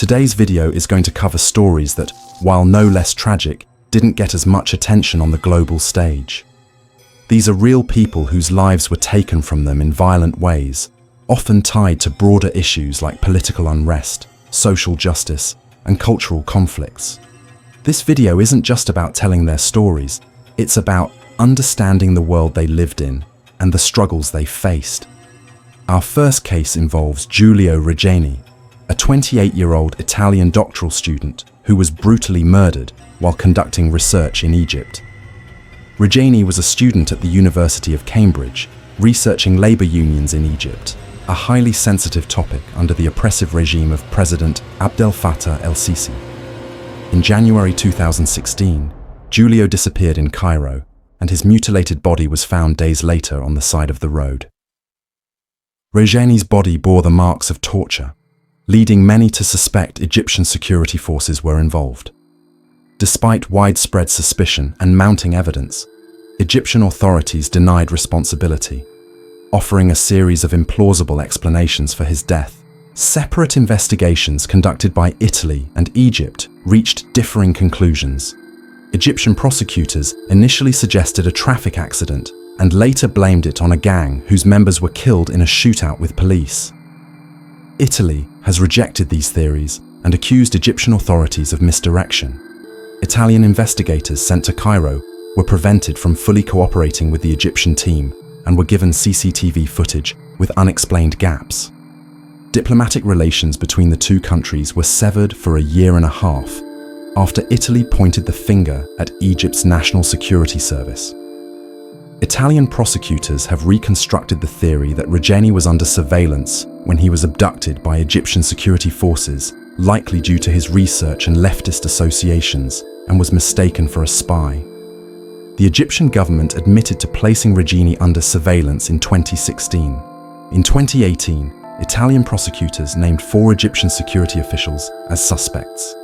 Today's video is going to cover stories that, while no less tragic, didn't get as much attention on the global stage. These are real people whose lives were taken from them in violent ways, often tied to broader issues like political unrest, social justice, and cultural conflicts. This video isn't just about telling their stories, it's about understanding the world they lived in and the struggles they faced. Our first case involves Giulio Regeni, a 28-year-old Italian doctoral student who was brutally murdered while conducting research in Egypt. Regeni was a student at the University of Cambridge, researching labor unions in Egypt, a highly sensitive topic under the oppressive regime of President Abdel Fattah el-Sisi. In January 2016, Giulio disappeared in Cairo, and his mutilated body was found days later on the side of the road. Regeni's body bore the marks of torture, leading many to suspect Egyptian security forces were involved. Despite widespread suspicion and mounting evidence, Egyptian authorities denied responsibility, offering a series of implausible explanations for his death. Separate investigations conducted by Italy and Egypt reached differing conclusions. Egyptian prosecutors initially suggested a traffic accident and later blamed it on a gang whose members were killed in a shootout with police. Italy has rejected these theories and accused Egyptian authorities of misdirection. Italian investigators sent to Cairo were prevented from fully cooperating with the Egyptian team and were given CCTV footage with unexplained gaps. Diplomatic relations between the two countries were severed for a year and a half after Italy pointed the finger at Egypt's National Security Service. Italian prosecutors have reconstructed the theory that Regeni was under surveillance when he was abducted by Egyptian security forces, likely due to his research and leftist associations, and was mistaken for a spy. The Egyptian government admitted to placing Regeni under surveillance in 2016. In 2018, Italian prosecutors named 4 Egyptian security officials as suspects.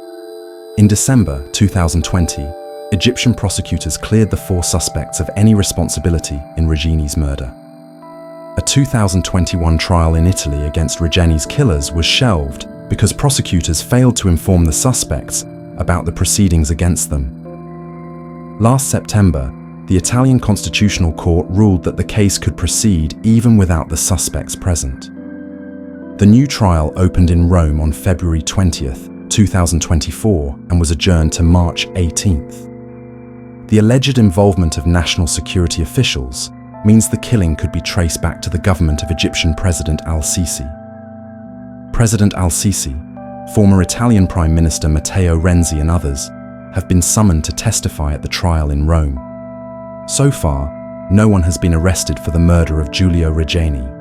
In December 2020, Egyptian prosecutors cleared the 4 suspects of any responsibility in Regeni's murder. A 2021 trial in Italy against Regeni's killers was shelved because prosecutors failed to inform the suspects about the proceedings against them. Last September, the Italian Constitutional Court ruled that the case could proceed even without the suspects present. The new trial opened in Rome on February 20th, 2024 and was adjourned to March 18th. The alleged involvement of national security officials means the killing could be traced back to the government of Egyptian President al-Sisi. President al-Sisi, former Italian Prime Minister Matteo Renzi and others have been summoned to testify at the trial in Rome. So far, no one has been arrested for the murder of Giulio Regeni.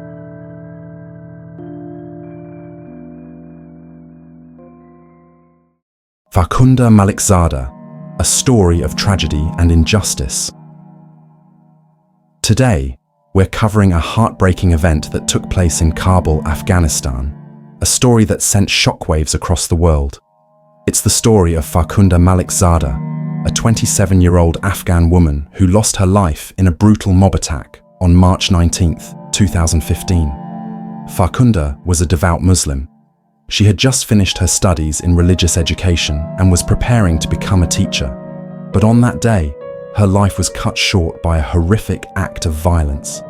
Farkhunda Malikzada, a story of tragedy and injustice. Today, we're covering a heartbreaking event that took place in Kabul, Afghanistan, a story that sent shockwaves across the world. It's the story of Farkhunda Malikzada, a 27-year-old Afghan woman who lost her life in a brutal mob attack on March 19, 2015. Farkhunda was a devout Muslim. She had just finished her studies in religious education and was preparing to become a teacher. But on that day, her life was cut short by a horrific act of violence.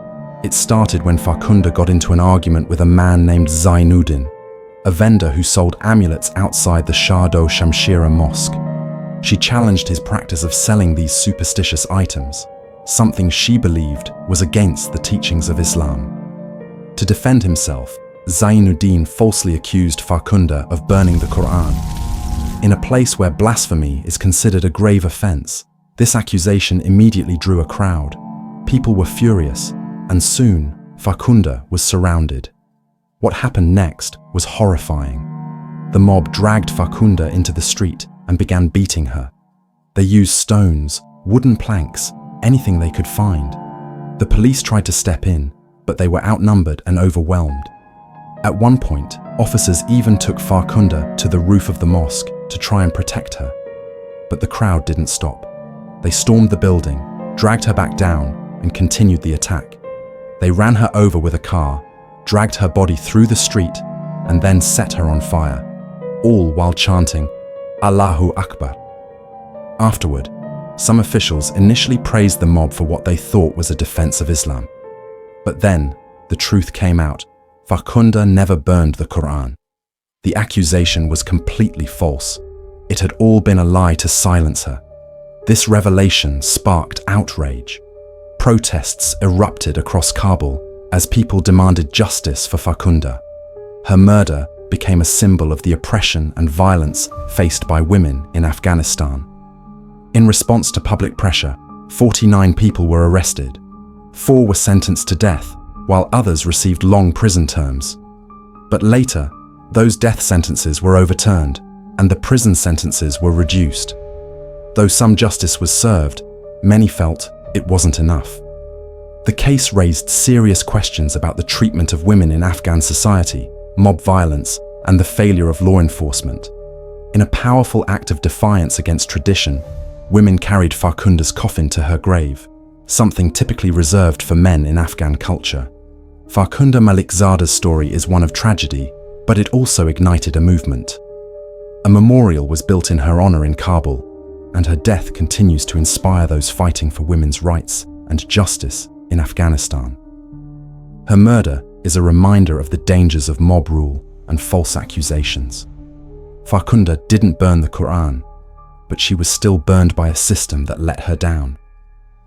It started when Farkhunda got into an argument with a man named Zainuddin, a vendor who sold amulets outside the Shahdo Shamshira Mosque. She challenged his practice of selling these superstitious items, something she believed was against the teachings of Islam. To defend himself, Zainuddin falsely accused Farkhunda of burning the Quran. In a place where blasphemy is considered a grave offense, this accusation immediately drew a crowd. People were furious, and soon Farkhunda was surrounded. What happened next was horrifying. The mob dragged Farkhunda into the street and began beating her. They used stones, wooden planks, anything they could find. The police tried to step in, but they were outnumbered and overwhelmed. At one point, officers even took Farkhunda to the roof of the mosque to try and protect her. But the crowd didn't stop. They stormed the building, dragged her back down, and continued the attack. They ran her over with a car, dragged her body through the street, and then set her on fire. all while chanting, Allahu Akbar. Afterward, some officials initially praised the mob for what they thought was a defense of Islam. But then, the truth came out. Farkhunda never burned the Quran. The accusation was completely false. It had all been a lie to silence her. This revelation sparked outrage. Protests erupted across Kabul as people demanded justice for Farkhunda. Her murder became a symbol of the oppression and violence faced by women in Afghanistan. In response to public pressure, 49 people were arrested. 4 were sentenced to death, while others received long prison terms. But later, those death sentences were overturned, and the prison sentences were reduced. Though some justice was served, many felt it wasn't enough. The case raised serious questions about the treatment of women in Afghan society, mob violence, and the failure of law enforcement. In a powerful act of defiance against tradition, women carried Farkhunda's coffin to her grave, something typically reserved for men in Afghan culture. Farkhunda Malikzada's story is one of tragedy, but it also ignited a movement. A memorial was built in her honor in Kabul, and her death continues to inspire those fighting for women's rights and justice in Afghanistan. Her murder is a reminder of the dangers of mob rule and false accusations. Farkhunda didn't burn the Quran, but she was still burned by a system that let her down.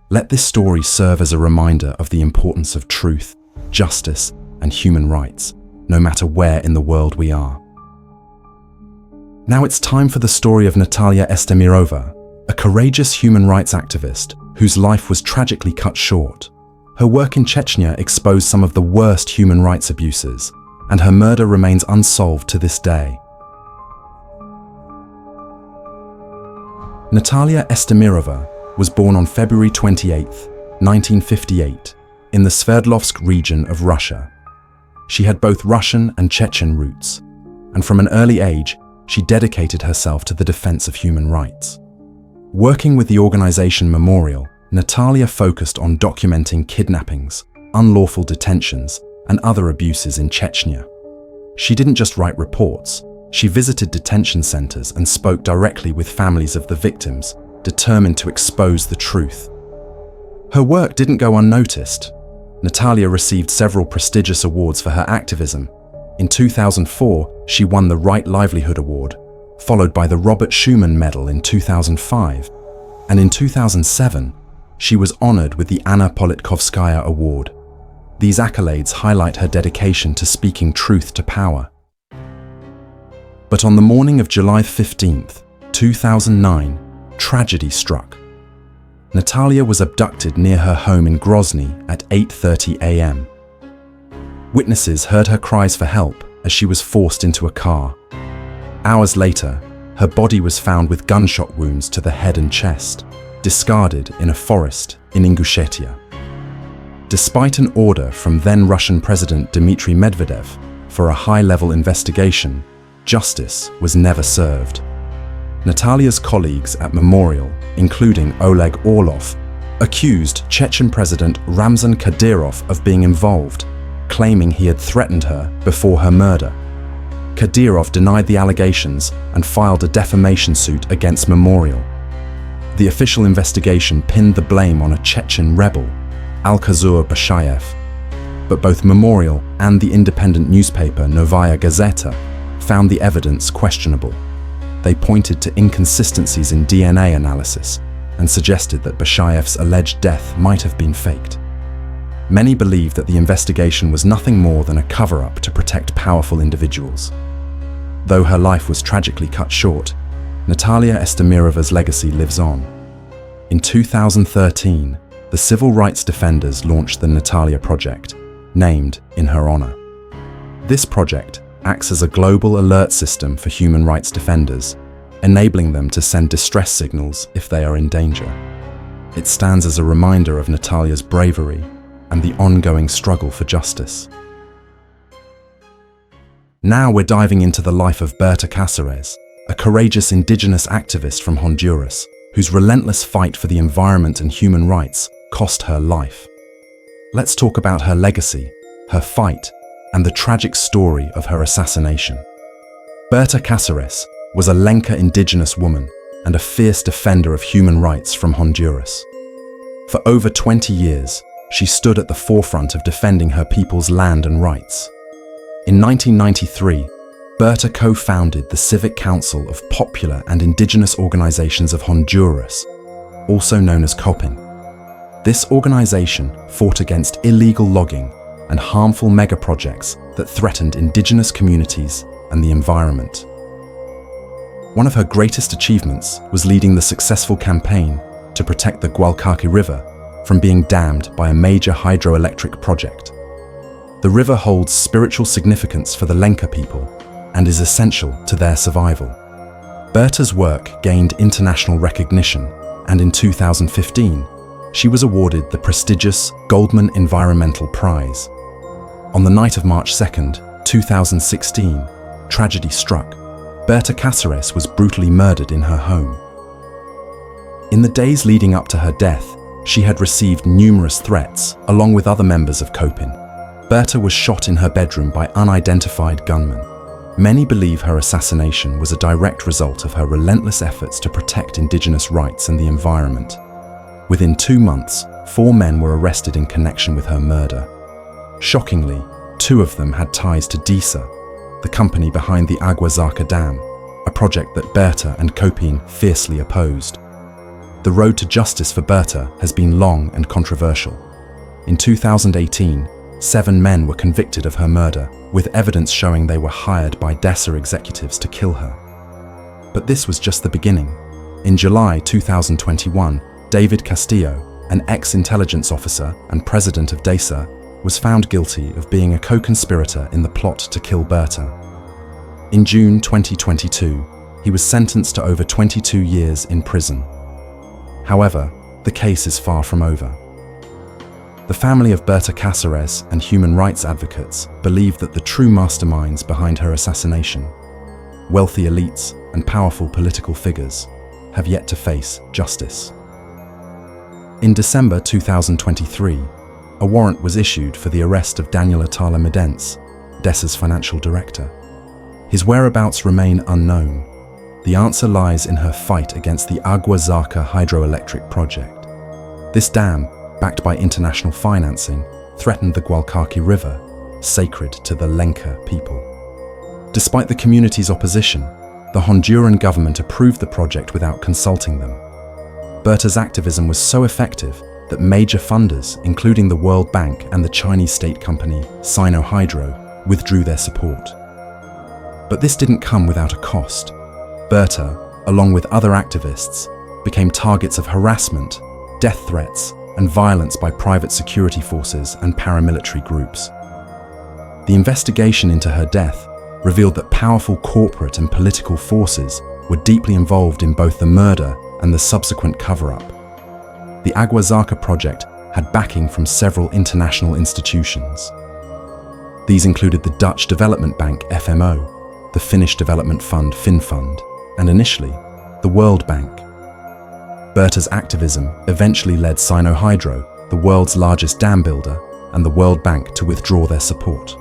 Let this story serve as a reminder of the importance of truth, justice, and human rights, no matter where in the world we are. Now it's time for the story of Natalia Estemirova, a courageous human rights activist whose life was tragically cut short. Her work in Chechnya exposed some of the worst human rights abuses, and her murder remains unsolved to this day. Natalia Estemirova was born on February 28, 1958, in the Sverdlovsk region of Russia. She had both Russian and Chechen roots, and from an early age, she dedicated herself to the defense of human rights. Working with the organization Memorial, Natalia focused on documenting kidnappings, unlawful detentions, and other abuses in Chechnya. She didn't just write reports, she visited detention centers and spoke directly with families of the victims, determined to expose the truth. Her work didn't go unnoticed. Natalia received several prestigious awards for her activism. In 2004, she won the Right Livelihood Award, followed by the Robert Schuman Medal in 2005, and in 2007, she was honored with the Anna Politkovskaya Award. These accolades highlight her dedication to speaking truth to power. But on the morning of July 15, 2009, tragedy struck. Natalia was abducted near her home in Grozny at 8:30 a.m. Witnesses heard her cries for help as she was forced into a car. Hours later, her body was found with gunshot wounds to the head and chest, discarded in a forest in Ingushetia. Despite an order from then Russian President Dmitry Medvedev for a high-level investigation, justice was never served. Natalia's colleagues at Memorial, including Oleg Orlov, accused Chechen President Ramzan Kadyrov of being involved, claiming he had threatened her before her murder. Kadyrov denied the allegations and filed a defamation suit against Memorial. The official investigation pinned the blame on a Chechen rebel, Alkazur Bashayev. But both Memorial and the independent newspaper Novaya Gazeta found the evidence questionable. They pointed to inconsistencies in DNA analysis and suggested that Bashayev's alleged death might have been faked. Many believe that the investigation was nothing more than a cover-up to protect powerful individuals. Though her life was tragically cut short, Natalia Estemirova's legacy lives on. In 2013, the civil rights defenders launched the Natalia Project, named in her honor. This project acts as a global alert system for human rights defenders, enabling them to send distress signals if they are in danger. It stands as a reminder of Natalia's bravery and the ongoing struggle for justice. Now we're diving into the life of Berta Cáceres, a courageous indigenous activist from Honduras, whose relentless fight for the environment and human rights cost her life. Let's talk about her legacy, her fight, and the tragic story of her assassination. Berta Cáceres was a Lenca indigenous woman and a fierce defender of human rights from Honduras. For over 20 years, she stood at the forefront of defending her people's land and rights. In 1993, Berta co-founded the Civic Council of Popular and Indigenous Organizations of Honduras, also known as COPIN. This organization fought against illegal logging and harmful megaprojects that threatened indigenous communities and the environment. One of her greatest achievements was leading the successful campaign to protect the Gualcaqui River from being dammed by a major hydroelectric project. The river holds spiritual significance for the Lenca people and is essential to their survival. Berta's work gained international recognition, and in 2015, she was awarded the prestigious Goldman Environmental Prize. On the night of March 2nd, 2016, tragedy struck. Berta Cáceres was brutally murdered in her home. In the days leading up to her death, she had received numerous threats, along with other members of COPIN. Berta was shot in her bedroom by unidentified gunmen. Many believe her assassination was a direct result of her relentless efforts to protect indigenous rights and the environment. Within 2 months, 4 men were arrested in connection with her murder. Shockingly, 2 of them had ties to DISA, the company behind the Agua Zarca Dam, a project that Berta and COPIN fiercely opposed. The road to justice for Berta has been long and controversial. In 2018, 7 men were convicted of her murder, with evidence showing they were hired by DISA executives to kill her. But this was just the beginning. In July 2021, David Castillo, an ex-intelligence officer and president of DISA, was found guilty of being a co-conspirator in the plot to kill Berta. In June 2022, he was sentenced to over 22 years in prison. However, the case is far from over. The family of Berta Cáceres and human rights advocates believe that the true masterminds behind her assassination, wealthy elites and powerful political figures, have yet to face justice. In December 2023, a warrant was issued for the arrest of Daniel Atala Medense, DISA's financial director. His whereabouts remain unknown. The answer lies in her fight against the Agua Zarca hydroelectric project. This dam, backed by international financing, threatened the Gualcaqui River, sacred to the Lenca people. Despite the community's opposition, the Honduran government approved the project without consulting them. Berta's activism was so effective that major funders, including the World Bank and the Chinese state company Sinohydro, withdrew their support. But this didn't come without a cost. Berta, along with other activists, became targets of harassment, death threats, and violence by private security forces and paramilitary groups. The investigation into her death revealed that powerful corporate and political forces were deeply involved in both the murder and the subsequent cover-up. The Agua Zarca project had backing from several international institutions. These included the Dutch Development Bank FMO, the Finnish Development Fund FinFund, and initially, the World Bank. Berta's activism eventually led Sinohydro, the world's largest dam builder, and the World Bank to withdraw their support.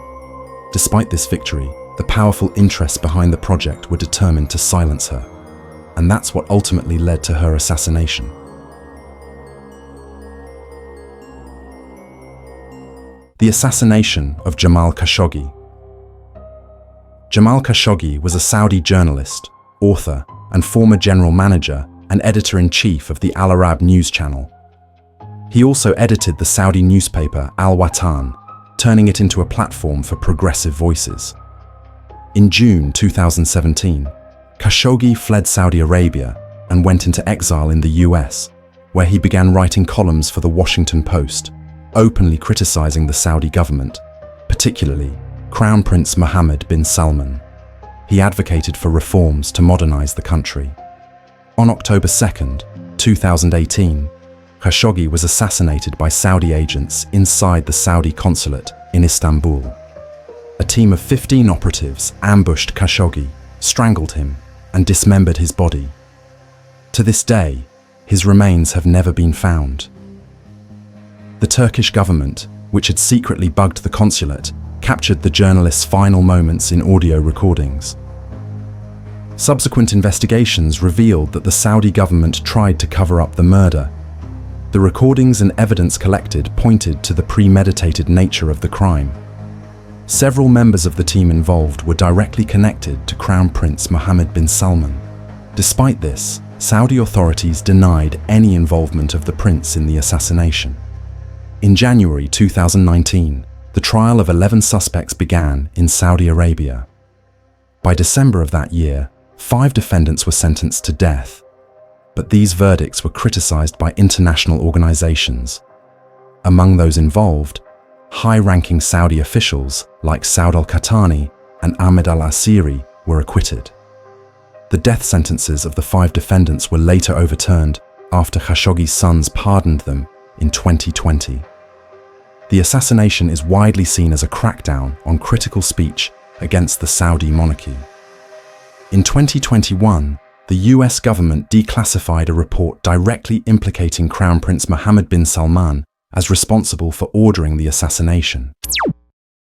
Despite this victory, the powerful interests behind the project were determined to silence her, and that's what ultimately led to her assassination. The assassination of Jamal Khashoggi. Jamal Khashoggi was a Saudi journalist, author, and former general manager and editor-in-chief of the Al Arab news channel. He also edited the Saudi newspaper Al Watan, turning it into a platform for progressive voices. In June 2017, Khashoggi fled Saudi Arabia and went into exile in the US, where he began writing columns for the Washington Post, openly criticizing the Saudi government, particularly Crown Prince Mohammed bin Salman. He advocated for reforms to modernize the country. On October 2nd, 2018, Khashoggi was assassinated by Saudi agents inside the Saudi consulate in Istanbul. A team of 15 operatives ambushed Khashoggi, strangled him, and dismembered his body. To this day, his remains have never been found. The Turkish government, which had secretly bugged the consulate, captured the journalist's final moments in audio recordings. Subsequent investigations revealed that the Saudi government tried to cover up the murder. The recordings and evidence collected pointed to the premeditated nature of the crime. Several members of the team involved were directly connected to Crown Prince Mohammed bin Salman. Despite this, Saudi authorities denied any involvement of the prince in the assassination. In January 2019, the trial of 11 suspects began in Saudi Arabia. By December of that year, 5 defendants were sentenced to death, but these verdicts were criticized by international organizations. Among those involved, high-ranking Saudi officials like Saud al-Qahtani and Ahmed al-Asiri were acquitted. The death sentences of the 5 defendants were later overturned after Khashoggi's sons pardoned them in 2020. The assassination is widely seen as a crackdown on critical speech against the Saudi monarchy. In 2021, the US government declassified a report directly implicating Crown Prince Mohammed bin Salman as responsible for ordering the assassination.